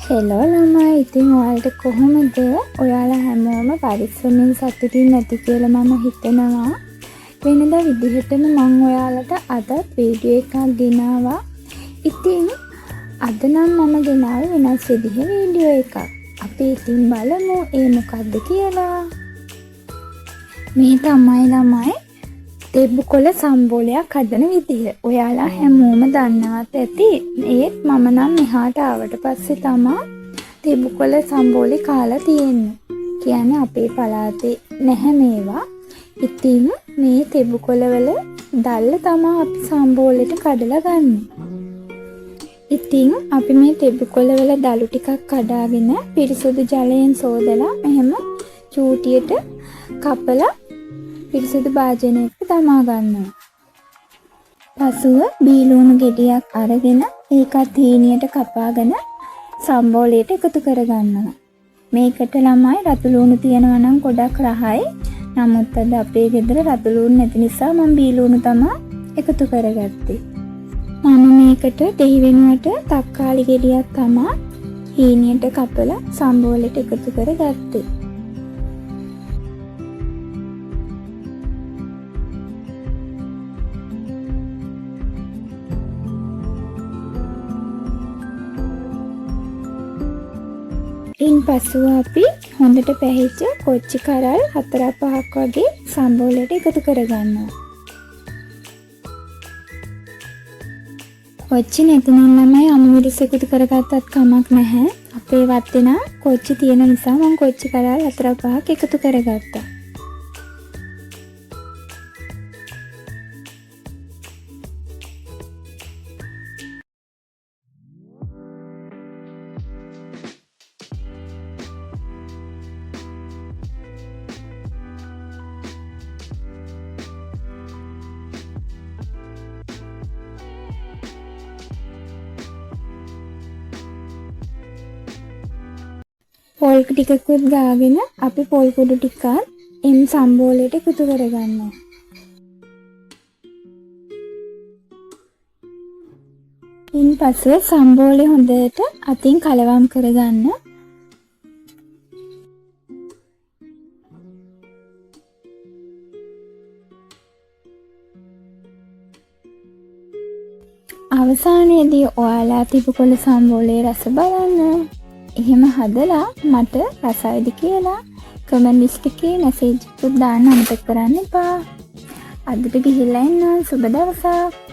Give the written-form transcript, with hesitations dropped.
Hello ළමයි, ඉතින් ඔයාලට කොහොමද? ඔයාලා හැමෝම පරිස්සමෙන් සතුටින් නැති කියලා මම හිතනවා. වෙනදා විදිහටම මම ඔයාලට අදත් වීඩියෝ එකක් ගෙනාවා. ඉතින් අද නම් මම ගෙනාවේ වෙනස් විදිහේ වීඩියෝ එකක්. අපි ඉතින් බලමු ඒ මොකක්ද කියලා. මේ තමයි ළමයි තෙබුකොළ සම්බෝලයක් හදන විදිහ. ඔයාලා හැමෝම දන්නවත් ඇති. ඒත් මම නම් මෙහාට ආවට පස්සේ තමයි තෙබුකොළ සම්බෝලේ කාලා තියෙන්නේ. කියන්නේ අපේ පළාතේ නැහැ මේවා. ඉතින් මේ තෙබුකොළ වල දැල්ල තමයි අපි සම්බෝලෙට කඩලා ගන්න. ඉතින් අපි මේ තෙබුකොළ වල දළු ටිකක් කඩාගෙන පිරිසුදු ජලයෙන් සෝදලා මෙහෙම චූටියට කපලා පිරිසිදු භාජනයකට දමා ගන්නවා. පසුව බීලුණු ගෙඩියක් අරගෙන ඒකත් හීනියට කපාගෙන සම්බෝලයට එකතු කර ගන්නවා. මේකට ළමයි රතු ලුණු තියනවා නම් ගොඩක් රහයි. නමුත් අද අපේ ගෙදර රතු ලුණු නැති නිසා මම බීලුණු තමයි එකතු කරගත්තේ. මම මේකට දෙහි වෙනුවට තක්කාලි ගෙඩියක් තමයි හීනියට කපලා සම්බෝලයට එකතු කරගත්තේ. ඉන් පසුව අපි හොඳට පැහිච්ච කොච්චි කරල් 4-5ක් වගේ සම්බෝලයට එකතු කරගන්නවා. කොච්චි නැතිනම් ළමයි අමුමිරිස් එකතු කරගත්තත් කමක් නැහැ. අපේ වත්තේ නම් කොච්චි තියෙන නිසා මම කොච්චි කරල් 4-5ක් එකතු කරගත්තා. පොල් ටිකකුත් ගාගෙන අපි පොල් කුඩු ටිකත් එම් සම්බෝලයට එකතු කරගන්නවා. ඉන් පස්සේ සම්බෝලේ හොඳට අතින් කලවම් කරගන්න. අවසානයේදී ඔයාලා තෙබුකොළ සම්බෝලේ රස බලන්න. එහෙම හදලා මට රසයිද කියලා කමෙන්ට් ලිස්ට් එකේ මැසේජ් එකක් දාන්න අමතක කරන්න එපා. අදට ගිහිල්ලා එන්න. සුබ දවසක්.